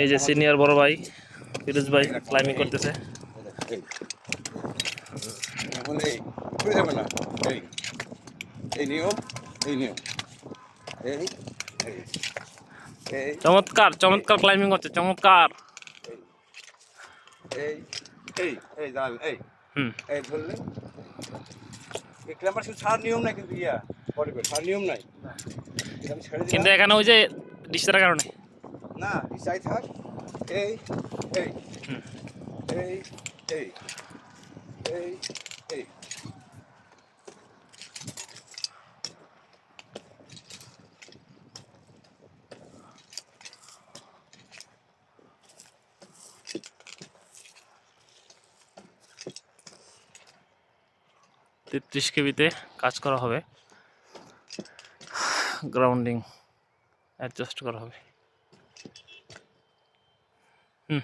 এই যে সিনিয়র বড় ভাই ফিরোজ ভাই ক্লাইম্বিং করতেছে। চমৎকার চমৎকার ক্লাইম্বিং করছে, চমৎকার। হুম, কিন্তু এখানে ওই যে ডিস্টারের কারণে না চাই থাক। এই এই হুম। এই এই এই এই 33 কেবিতে কাজ করা হবে, গ্রাউন্ডিং অ্যাডজাস্ট করা হবে। হুম।